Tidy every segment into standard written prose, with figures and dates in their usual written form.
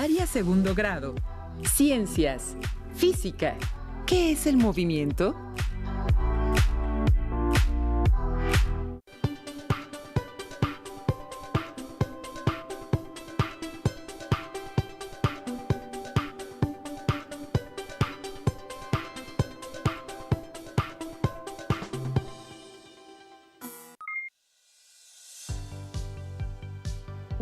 Secundaria segundo grado. Ciencias. Física. ¿Qué es el movimiento?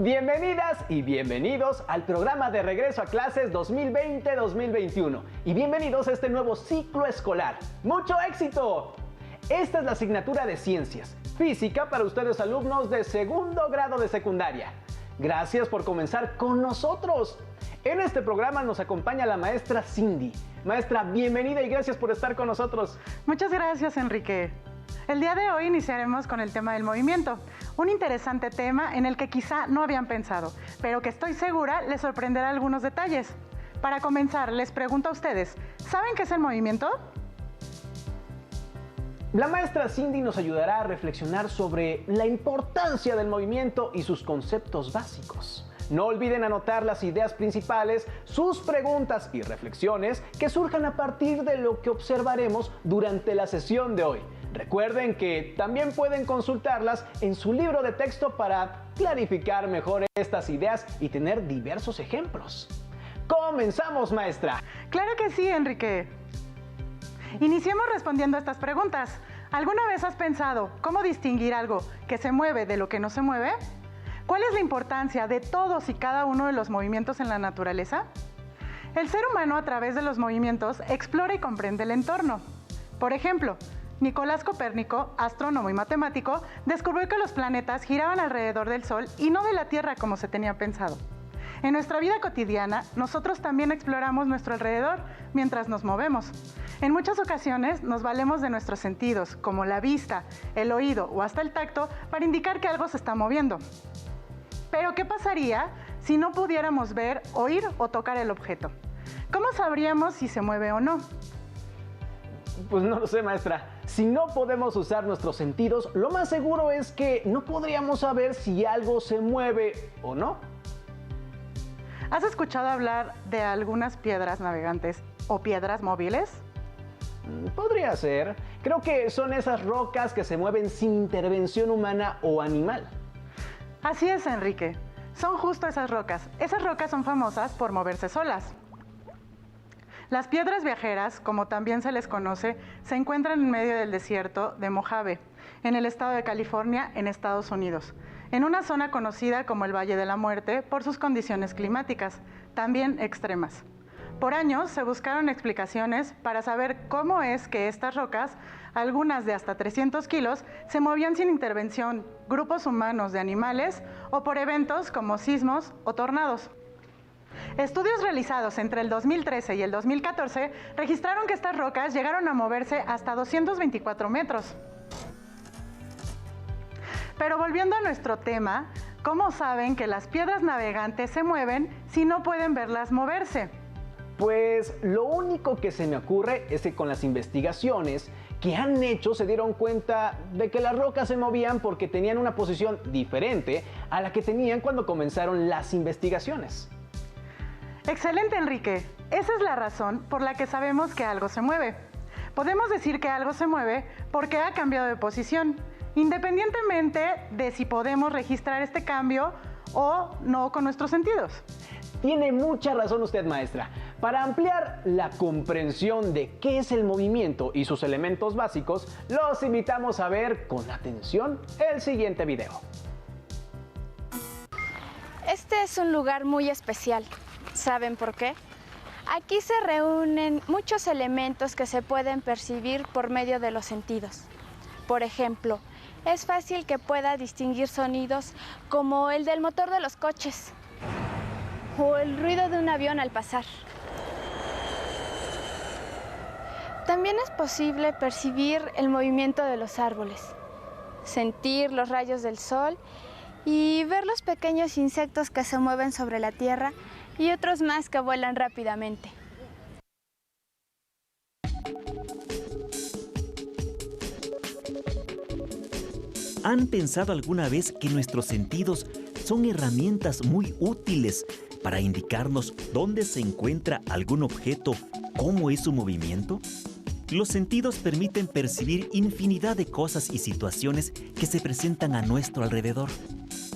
Bienvenidas y bienvenidos al programa de regreso a clases 2020-2021 y bienvenidos a este nuevo ciclo escolar. ¡Mucho éxito! Esta es la asignatura de Ciencias, Física para ustedes alumnos de segundo grado de secundaria. Gracias por comenzar con nosotros. En este programa nos acompaña la maestra Cindy. Maestra, bienvenida y gracias por estar con nosotros. Muchas gracias, Enrique. El día de hoy iniciaremos con el tema del movimiento, un interesante tema en el que quizá no habían pensado, pero que estoy segura les sorprenderá algunos detalles. Para comenzar, les pregunto a ustedes, ¿saben qué es el movimiento? La maestra Cindy nos ayudará a reflexionar sobre la importancia del movimiento y sus conceptos básicos. No olviden anotar las ideas principales, sus preguntas y reflexiones que surjan a partir de lo que observaremos durante la sesión de hoy. Recuerden que también pueden consultarlas en su libro de texto para clarificar mejor estas ideas y tener diversos ejemplos. ¡Comenzamos, maestra! Claro que sí, Enrique. Iniciemos respondiendo a estas preguntas. ¿Alguna vez has pensado cómo distinguir algo que se mueve de lo que no se mueve? ¿Cuál es la importancia de todos y cada uno de los movimientos en la naturaleza? El ser humano, a través de los movimientos, explora y comprende el entorno. Por ejemplo, Nicolás Copérnico, astrónomo y matemático, descubrió que los planetas giraban alrededor del Sol y no de la Tierra como se tenía pensado. En nuestra vida cotidiana, nosotros también exploramos nuestro alrededor mientras nos movemos. En muchas ocasiones nos valemos de nuestros sentidos, como la vista, el oído o hasta el tacto, para indicar que algo se está moviendo. Pero, ¿qué pasaría si no pudiéramos ver, oír o tocar el objeto? ¿Cómo sabríamos si se mueve o no? Pues no lo sé, maestra. Si no podemos usar nuestros sentidos, lo más seguro es que no podríamos saber si algo se mueve o no. ¿Has escuchado hablar de algunas piedras navegantes o piedras móviles? Podría ser. Creo que son esas rocas que se mueven sin intervención humana o animal. Así es, Enrique. Son justo esas rocas. Esas rocas son famosas por moverse solas. Las piedras viajeras, como también se les conoce, se encuentran en medio del desierto de Mojave, en el estado de California, en Estados Unidos, en una zona conocida como el Valle de la Muerte por sus condiciones climáticas, también extremas. Por años se buscaron explicaciones para saber cómo es que estas rocas, algunas de hasta 300 kilos, se movían sin intervención, grupos humanos de animales o por eventos como sismos o tornados. Estudios realizados entre el 2013 y el 2014 registraron que estas rocas llegaron a moverse hasta 224 metros. Pero volviendo a nuestro tema, ¿cómo saben que las piedras navegantes se mueven si no pueden verlas moverse? Pues lo único que se me ocurre es que con las investigaciones que han hecho se dieron cuenta de que las rocas se movían porque tenían una posición diferente a la que tenían cuando comenzaron las investigaciones. Excelente, Enrique. Esa es la razón por la que sabemos que algo se mueve. Podemos decir que algo se mueve porque ha cambiado de posición, independientemente de si podemos registrar este cambio o no con nuestros sentidos. Tiene mucha razón usted, maestra. Para ampliar la comprensión de qué es el movimiento y sus elementos básicos, los invitamos a ver con atención el siguiente video. Este es un lugar muy especial. ¿Saben por qué? Aquí se reúnen muchos elementos que se pueden percibir por medio de los sentidos. Por ejemplo, es fácil que pueda distinguir sonidos como el del motor de los coches o el ruido de un avión al pasar. También es posible percibir el movimiento de los árboles, sentir los rayos del sol y ver los pequeños insectos que se mueven sobre la tierra y otros más que vuelan rápidamente. ¿Han pensado alguna vez que nuestros sentidos son herramientas muy útiles para indicarnos dónde se encuentra algún objeto, cómo es su movimiento? Los sentidos permiten percibir infinidad de cosas y situaciones que se presentan a nuestro alrededor,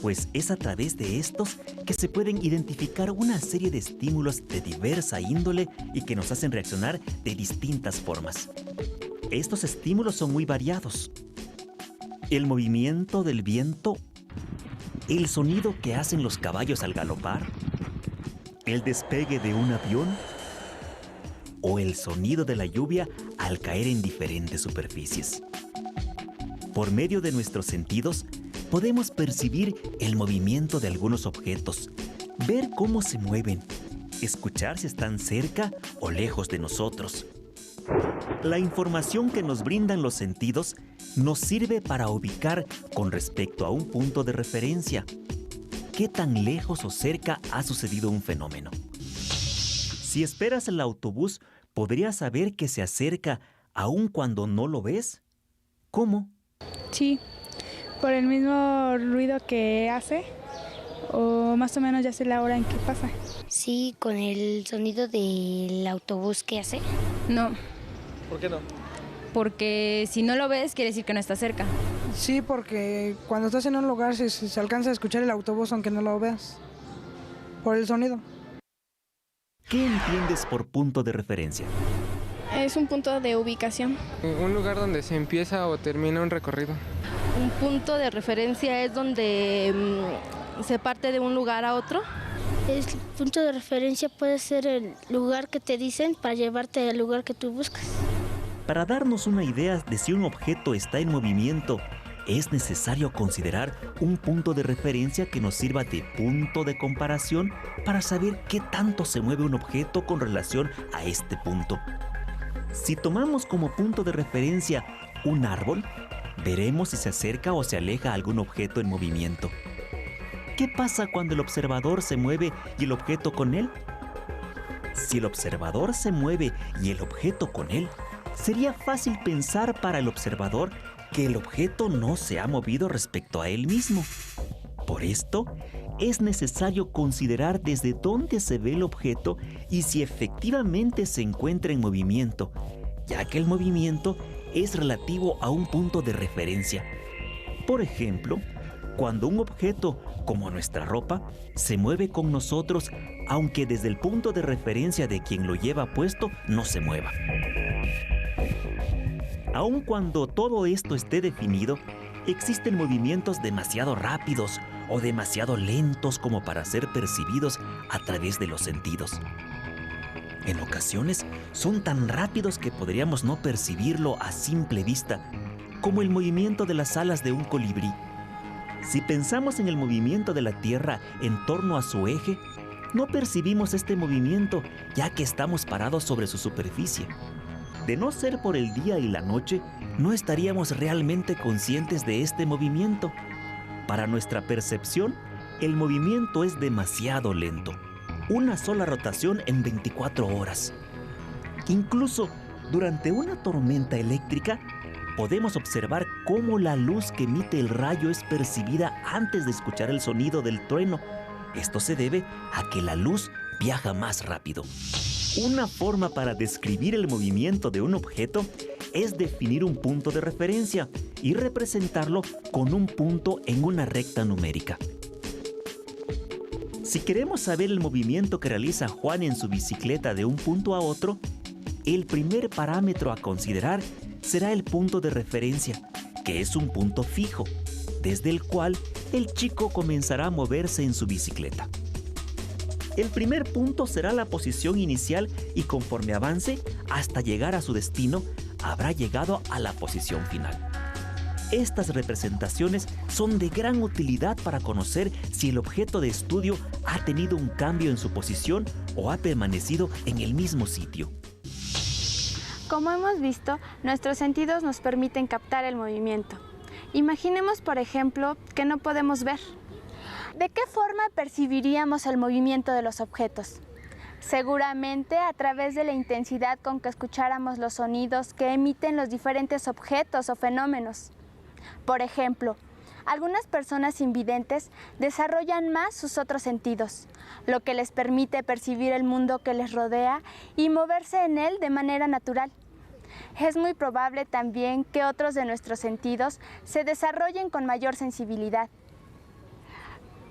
pues es a través de estos que se pueden identificar una serie de estímulos de diversa índole y que nos hacen reaccionar de distintas formas. Estos estímulos son muy variados. El movimiento del viento, el sonido que hacen los caballos al galopar, el despegue de un avión o el sonido de la lluvia al caer en diferentes superficies. Por medio de nuestros sentidos, podemos percibir el movimiento de algunos objetos, ver cómo se mueven, escuchar si están cerca o lejos de nosotros. La información que nos brindan los sentidos nos sirve para ubicar con respecto a un punto de referencia qué tan lejos o cerca ha sucedido un fenómeno. Si esperas el autobús, ¿podrías saber que se acerca aun cuando no lo ves? ¿Cómo? Sí, por el mismo ruido que hace, o más o menos ya sé la hora en que pasa. Sí, con el sonido del autobús que hace. No. ¿Por qué no? Porque si no lo ves, quiere decir que no está cerca. Sí, porque cuando estás en un lugar se alcanza a escuchar el autobús aunque no lo veas, por el sonido. ¿Qué entiendes por punto de referencia? Es un punto de ubicación. Un lugar donde se empieza o termina un recorrido. Un punto de referencia es donde se parte de un lugar a otro. El punto de referencia puede ser el lugar que te dicen para llevarte al lugar que tú buscas. Para darnos una idea de si un objeto está en movimiento, es necesario considerar un punto de referencia que nos sirva de punto de comparación para saber qué tanto se mueve un objeto con relación a este punto. Si tomamos como punto de referencia un árbol, veremos si se acerca o se aleja algún objeto en movimiento. ¿Qué pasa cuando el observador se mueve y el objeto con él? Si el observador se mueve y el objeto con él, sería fácil pensar para el observador que el objeto no se ha movido respecto a él mismo. Por esto, es necesario considerar desde dónde se ve el objeto y si efectivamente se encuentra en movimiento, ya que el movimiento es relativo a un punto de referencia. Por ejemplo, cuando un objeto, como nuestra ropa, se mueve con nosotros, aunque desde el punto de referencia de quien lo lleva puesto no se mueva. Aun cuando todo esto esté definido, existen movimientos demasiado rápidos o demasiado lentos como para ser percibidos a través de los sentidos. En ocasiones son tan rápidos que podríamos no percibirlo a simple vista, como el movimiento de las alas de un colibrí. Si pensamos en el movimiento de la Tierra en torno a su eje, no percibimos este movimiento ya que estamos parados sobre su superficie. De no ser por el día y la noche, no estaríamos realmente conscientes de este movimiento. Para nuestra percepción, el movimiento es demasiado lento. Una sola rotación en 24 horas. Incluso durante una tormenta eléctrica, podemos observar cómo la luz que emite el rayo es percibida antes de escuchar el sonido del trueno. Esto se debe a que la luz viaja más rápido. Una forma para describir el movimiento de un objeto es definir un punto de referencia y representarlo con un punto en una recta numérica. Si queremos saber el movimiento que realiza Juan en su bicicleta de un punto a otro, el primer parámetro a considerar será el punto de referencia, que es un punto fijo, desde el cual el chico comenzará a moverse en su bicicleta. El primer punto será la posición inicial y conforme avance hasta llegar a su destino, habrá llegado a la posición final. Estas representaciones son de gran utilidad para conocer si el objeto de estudio ha tenido un cambio en su posición o ha permanecido en el mismo sitio. Como hemos visto, nuestros sentidos nos permiten captar el movimiento. Imaginemos, por ejemplo, que no podemos ver. ¿De qué forma percibiríamos el movimiento de los objetos? Seguramente a través de la intensidad con que escucháramos los sonidos que emiten los diferentes objetos o fenómenos. Por ejemplo, Algunas personas invidentes desarrollan más sus otros sentidos, lo que les permite percibir el mundo que les rodea y moverse en él de manera natural. Es muy probable también que otros de nuestros sentidos se desarrollen con mayor sensibilidad.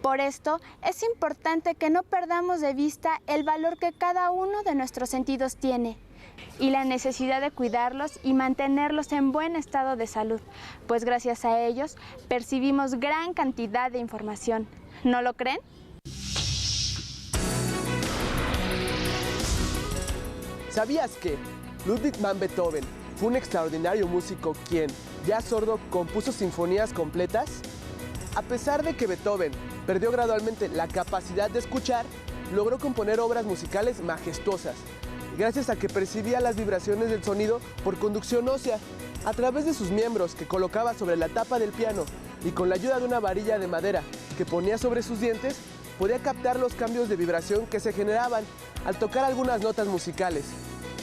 Por esto, es importante que no perdamos de vista el valor que cada uno de nuestros sentidos tiene y la necesidad de cuidarlos y mantenerlos en buen estado de salud, pues gracias a ellos percibimos gran cantidad de información. ¿No lo creen? ¿Sabías que Ludwig van Beethoven fue un extraordinario músico quien, ya sordo, compuso sinfonías completas? A pesar de que Beethoven perdió gradualmente la capacidad de escuchar, logró componer obras musicales majestuosas, gracias a que percibía las vibraciones del sonido por conducción ósea, a través de sus miembros que colocaba sobre la tapa del piano y con la ayuda de una varilla de madera que ponía sobre sus dientes, podía captar los cambios de vibración que se generaban al tocar algunas notas musicales.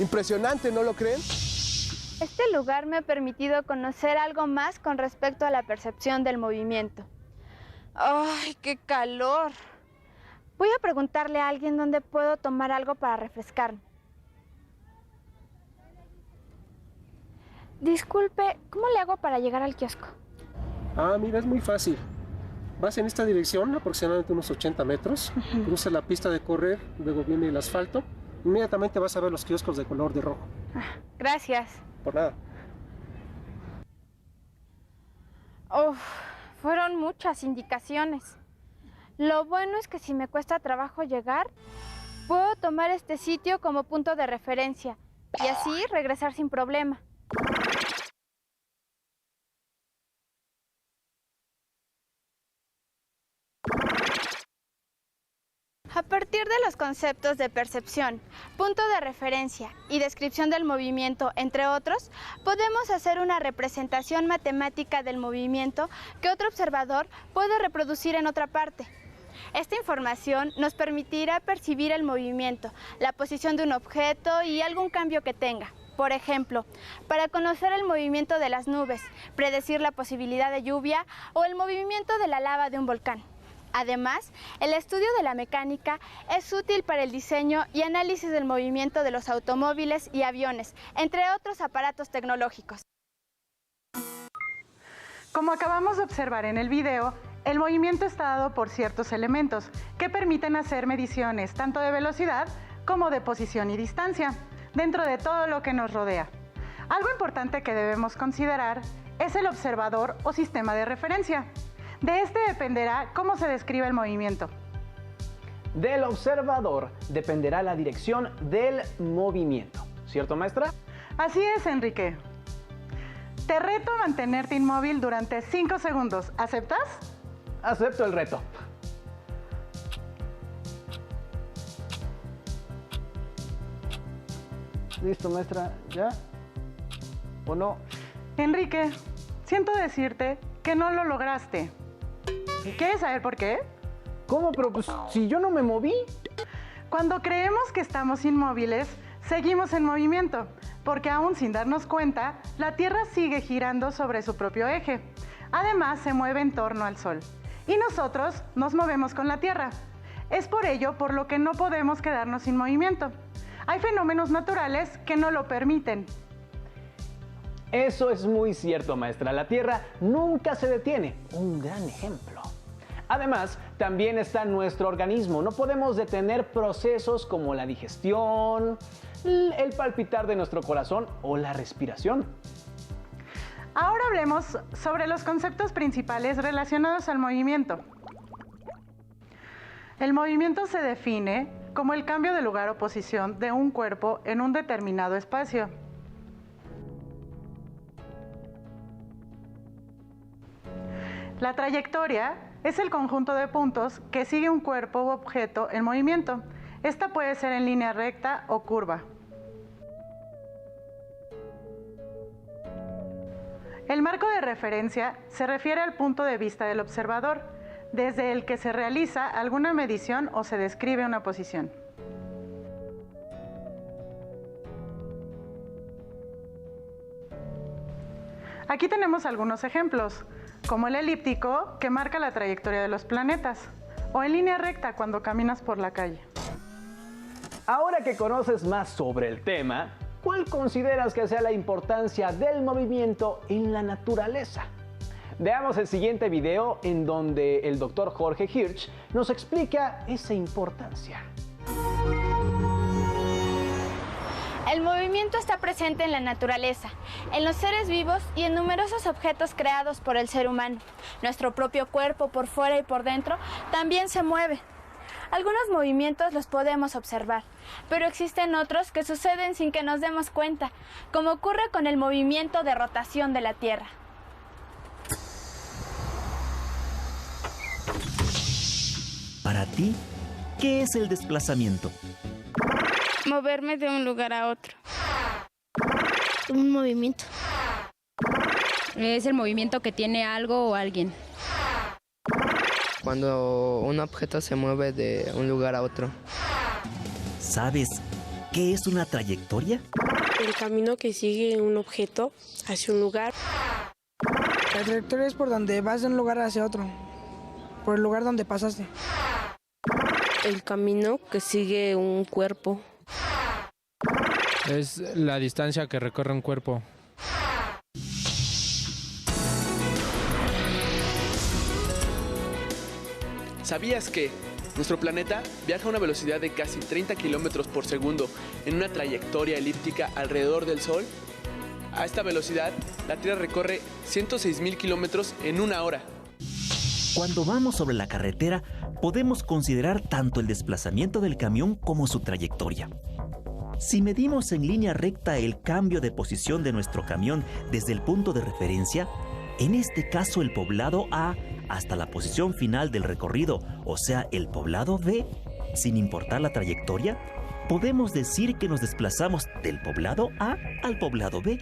Impresionante, ¿no lo creen? Este lugar me ha permitido conocer algo más con respecto a la percepción del movimiento. ¡Ay, qué calor! Voy a preguntarle a alguien dónde puedo tomar algo para refrescarme. Disculpe, ¿cómo le hago para llegar al kiosco? Ah, mira, es muy fácil. Vas en esta dirección, aproximadamente unos 80 metros, cruzas la pista de correr, luego viene el asfalto, inmediatamente vas a ver los kioscos de color de rojo. Gracias. Por nada. Uf, fueron muchas indicaciones. Lo bueno es que si me cuesta trabajo llegar, puedo tomar este sitio como punto de referencia y así regresar sin problema. A partir de los conceptos de percepción, punto de referencia y descripción del movimiento, entre otros, podemos hacer una representación matemática del movimiento que otro observador puede reproducir en otra parte. Esta información nos permitirá percibir el movimiento, la posición de un objeto y algún cambio que tenga. Por ejemplo, para conocer el movimiento de las nubes, predecir la posibilidad de lluvia o el movimiento de la lava de un volcán. Además, el estudio de la mecánica es útil para el diseño y análisis del movimiento de los automóviles y aviones, entre otros aparatos tecnológicos. Como acabamos de observar en el video, el movimiento está dado por ciertos elementos que permiten hacer mediciones tanto de velocidad como de posición y distancia dentro de todo lo que nos rodea. Algo importante que debemos considerar es el observador o sistema de referencia. De este dependerá cómo se describe el movimiento. Del observador dependerá la dirección del movimiento. ¿Cierto, maestra? Así es, Enrique. Te reto a mantenerte inmóvil durante 5 segundos. ¿Aceptas? Acepto el reto. ¿Listo, maestra? ¿Ya? ¿O no? Enrique, siento decirte que no lo lograste. ¿Quieres saber por qué? ¿Cómo? Pero pues si yo no me moví. Cuando creemos que estamos inmóviles, seguimos en movimiento, porque aún sin darnos cuenta, la Tierra sigue girando sobre su propio eje. Además, se mueve en torno al Sol. Y nosotros nos movemos con la Tierra. Es por ello por lo que no podemos quedarnos sin movimiento. Hay fenómenos naturales que no lo permiten. Eso es muy cierto, maestra. La Tierra nunca se detiene. Un gran ejemplo. Además, también está nuestro organismo. No podemos detener procesos como la digestión, el palpitar de nuestro corazón o la respiración. Ahora hablemos sobre los conceptos principales relacionados al movimiento. El movimiento se define como el cambio de lugar o posición de un cuerpo en un determinado espacio. La trayectoria es el conjunto de puntos que sigue un cuerpo u objeto en movimiento. Esta puede ser en línea recta o curva. El marco de referencia se refiere al punto de vista del observador, desde el que se realiza alguna medición o se describe una posición. Aquí tenemos algunos ejemplos. como el elíptico, que marca la trayectoria de los planetas, o en línea recta cuando caminas por la calle. Ahora que conoces más sobre el tema, ¿cuál consideras que sea la importancia del movimiento en la naturaleza? Veamos el siguiente video en donde el doctor Jorge Hirsch nos explica esa importancia. El movimiento está presente en la naturaleza, en los seres vivos y en numerosos objetos creados por el ser humano. Nuestro propio cuerpo, por fuera y por dentro, también se mueve. Algunos movimientos los podemos observar, pero existen otros que suceden sin que nos demos cuenta, como ocurre con el movimiento de rotación de la Tierra. Para ti, ¿qué es el desplazamiento? Moverme de un lugar a otro. Un movimiento. Es el movimiento que tiene algo o alguien. Cuando un objeto se mueve de un lugar a otro. ¿Sabes qué es una trayectoria? El camino que sigue un objeto hacia un lugar. La trayectoria es por donde vas de un lugar hacia otro, por el lugar donde pasaste. El camino que sigue un cuerpo. Es la distancia que recorre un cuerpo. ¿Sabías que nuestro planeta viaja a una velocidad de casi 30 kilómetros por segundo en una trayectoria elíptica alrededor del Sol? A esta velocidad, la Tierra recorre 106.000 kilómetros en una hora. Cuando vamos sobre la carretera, podemos considerar tanto el desplazamiento del camión como su trayectoria. Si medimos en línea recta el cambio de posición de nuestro camión desde el punto de referencia, en este caso el poblado A, hasta la posición final del recorrido, o sea, el poblado B, sin importar la trayectoria, podemos decir que nos desplazamos del poblado A al poblado B.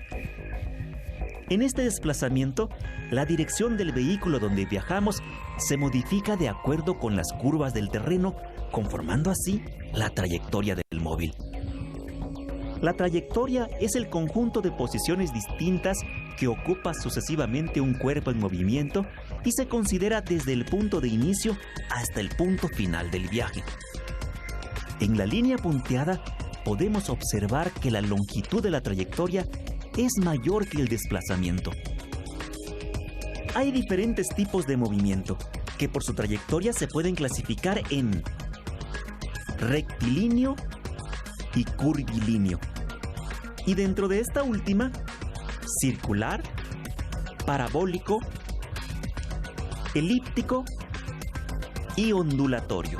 En este desplazamiento, la dirección del vehículo donde viajamos se modifica de acuerdo con las curvas del terreno, conformando así la trayectoria del móvil. La trayectoria es el conjunto de posiciones distintas que ocupa sucesivamente un cuerpo en movimiento y se considera desde el punto de inicio hasta el punto final del viaje. En la línea punteada podemos observar que la longitud de la trayectoria es mayor que el desplazamiento. Hay diferentes tipos de movimiento que por su trayectoria se pueden clasificar en rectilíneo y curvilíneo. Y dentro de esta última, circular, parabólico, elíptico y ondulatorio.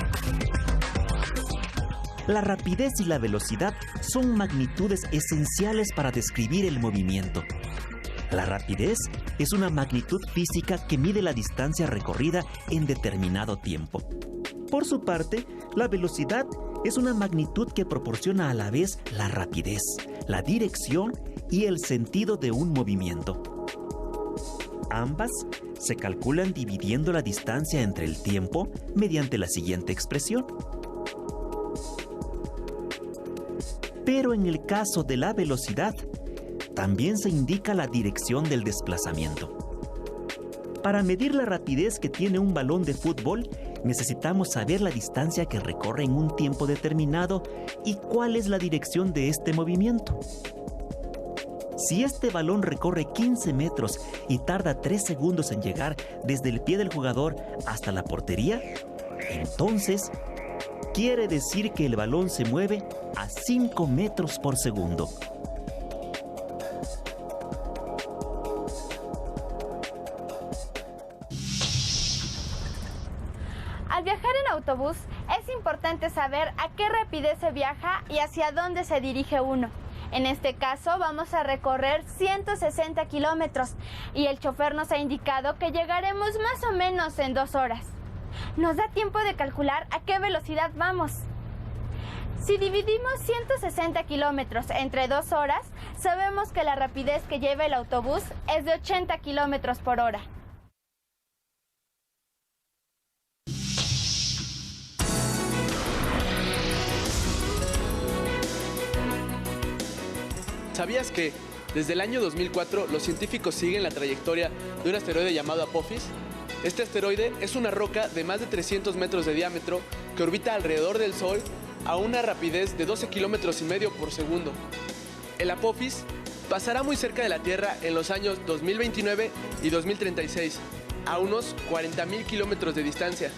La rapidez y la velocidad son magnitudes esenciales para describir el movimiento. La rapidez es una magnitud física que mide la distancia recorrida en determinado tiempo. Por su parte, la velocidad es una magnitud que proporciona a la vez la rapidez, la dirección y el sentido de un movimiento. Ambas se calculan dividiendo la distancia entre el tiempo mediante la siguiente expresión. Pero en el caso de la velocidad, también se indica la dirección del desplazamiento. Para medir la rapidez que tiene un balón de fútbol, necesitamos saber la distancia que recorre en un tiempo determinado y cuál es la dirección de este movimiento. Si este balón recorre 15 metros y tarda 3 segundos en llegar desde el pie del jugador hasta la portería, entonces quiere decir que el balón se mueve a 5 metros por segundo. Al viajar en autobús es importante saber a qué rapidez se viaja y hacia dónde se dirige uno. En este caso vamos a recorrer 160 kilómetros y el chofer nos ha indicado que llegaremos más o menos en 2 horas. Nos da tiempo de calcular a qué velocidad vamos. Si dividimos 160 kilómetros entre 2 horas, sabemos que la rapidez que lleva el autobús es de 80 kilómetros por hora. ¿Sabías que Desde el año 2004, los científicos siguen la trayectoria de un asteroide llamado Apophis. Este asteroide es una roca de más de 300 metros de diámetro que orbita alrededor del Sol a una rapidez de 12,5 kilómetros por segundo. El Apophis pasará muy cerca de la Tierra en los años 2029 y 2036, a unos 40,000 kilómetros de distancia.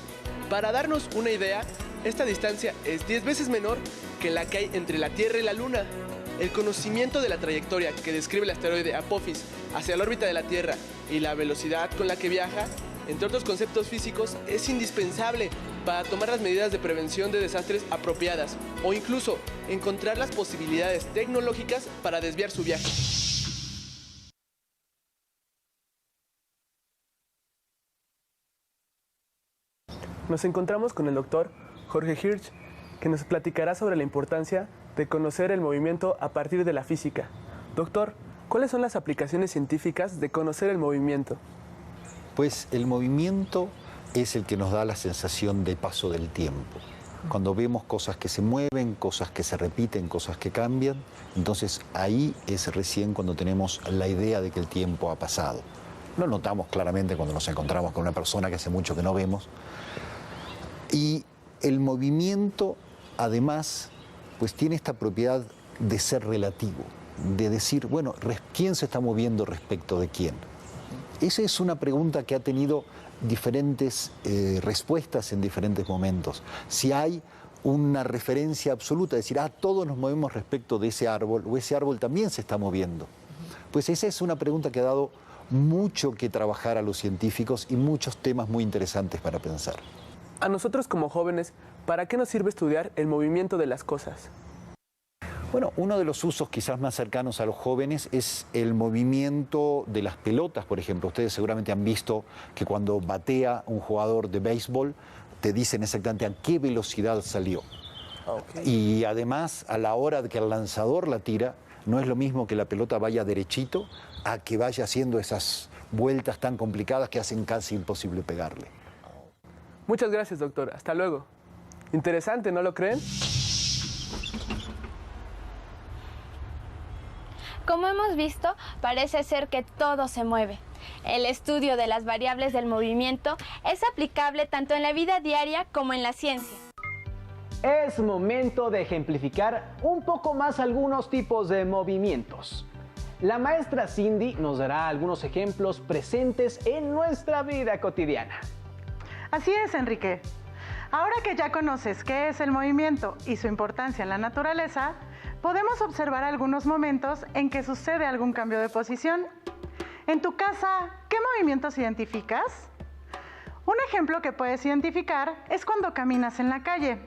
Para darnos una idea, esta distancia es 10 veces menor que la que hay entre la Tierra y la Luna. El conocimiento de la trayectoria que describe el asteroide Apophis hacia la órbita de la Tierra y la velocidad con la que viaja, entre otros conceptos físicos, es indispensable para tomar las medidas de prevención de desastres apropiadas o incluso encontrar las posibilidades tecnológicas para desviar su viaje. Nos encontramos con el doctor Jorge Hirsch, que nos platicará sobre la importancia de conocer el movimiento a partir de la física. Doctor, ¿cuáles son las aplicaciones científicas de conocer el movimiento? Pues el movimiento es el que nos da la sensación de paso del tiempo. Cuando vemos cosas que se mueven, cosas que se repiten, cosas que cambian, entonces ahí es recién cuando tenemos la idea de que el tiempo ha pasado. Lo notamos claramente cuando nos encontramos con una persona que hace mucho que no vemos. Y el movimiento, además, pues tiene esta propiedad de ser relativo, de decir, bueno, ¿quién se está moviendo respecto de quién? Esa es una pregunta que ha tenido diferentes respuestas en diferentes momentos. Si hay una referencia absoluta, decir, todos nos movemos respecto de ese árbol, o ese árbol también se está moviendo. Pues esa es una pregunta que ha dado mucho que trabajar a los científicos y muchos temas muy interesantes para pensar. A nosotros como jóvenes, ¿para qué nos sirve estudiar el movimiento de las cosas? Bueno, uno de los usos quizás más cercanos a los jóvenes es el movimiento de las pelotas, por ejemplo. Ustedes seguramente han visto que cuando batea un jugador de béisbol, te dicen exactamente a qué velocidad salió. Okay. Y además, a la hora de que el lanzador la tira, no es lo mismo que la pelota vaya derechito a que vaya haciendo esas vueltas tan complicadas que hacen casi imposible pegarle. Muchas gracias, doctor. Hasta luego. Interesante, ¿no lo creen? Como hemos visto, parece ser que todo se mueve. El estudio de las variables del movimiento es aplicable tanto en la vida diaria como en la ciencia. Es momento de ejemplificar un poco más algunos tipos de movimientos. La maestra Cindy nos dará algunos ejemplos presentes en nuestra vida cotidiana. Así es, Enrique. Ahora que ya conoces qué es el movimiento y su importancia en la naturaleza, podemos observar algunos momentos en que sucede algún cambio de posición. En tu casa, ¿qué movimientos identificas? Un ejemplo que puedes identificar es cuando caminas en la calle.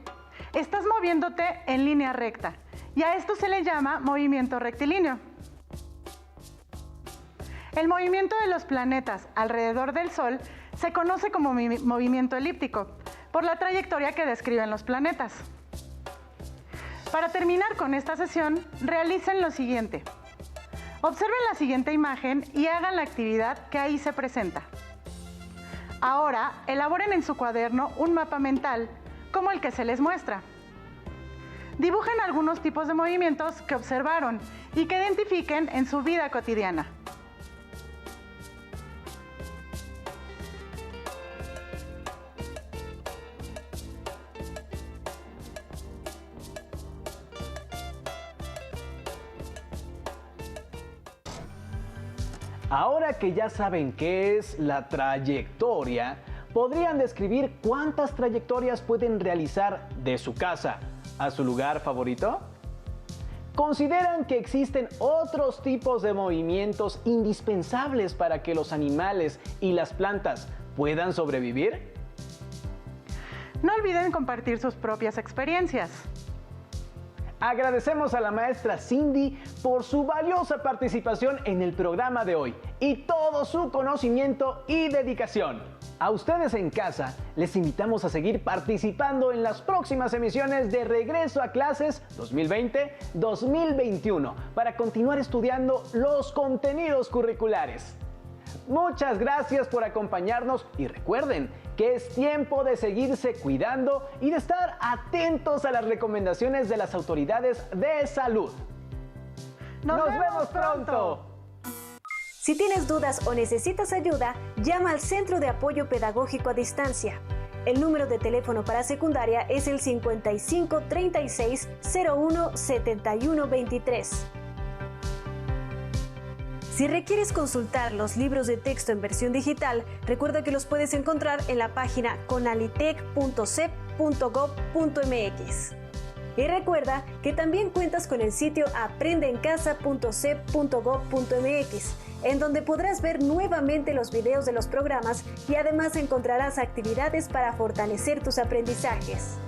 Estás moviéndote en línea recta y a esto se le llama movimiento rectilíneo. El movimiento de los planetas alrededor del Sol se conoce como movimiento elíptico, por la trayectoria que describen los planetas. Para terminar con esta sesión, realicen lo siguiente. Observen la siguiente imagen y hagan la actividad que ahí se presenta. Ahora, elaboren en su cuaderno un mapa mental, como el que se les muestra. Dibujen algunos tipos de movimientos que observaron y que identifiquen en su vida cotidiana. Ahora que ya saben qué es la trayectoria, ¿podrían describir cuántas trayectorias pueden realizar de su casa a su lugar favorito? ¿Consideran que existen otros tipos de movimientos indispensables para que los animales y las plantas puedan sobrevivir? No olviden compartir sus propias experiencias. Agradecemos a la maestra Cindy por su valiosa participación en el programa de hoy y todo su conocimiento y dedicación. A ustedes en casa les invitamos a seguir participando en las próximas emisiones de Regreso a Clases 2020-2021 para continuar estudiando los contenidos curriculares. Muchas gracias por acompañarnos y recuerden que es tiempo de seguirse cuidando y de estar atentos a las recomendaciones de las autoridades de salud. ¡Nos vemos pronto! Si tienes dudas o necesitas ayuda, llama al Centro de Apoyo Pedagógico a Distancia. El número de teléfono para secundaria es el 55 36 01 71 23. Si requieres consultar los libros de texto en versión digital, recuerda que los puedes encontrar en la página conalitec.cep.gov.mx. Y recuerda que también cuentas con el sitio aprendeencasa.cep.gov.mx, en donde podrás ver nuevamente los videos de los programas y además encontrarás actividades para fortalecer tus aprendizajes.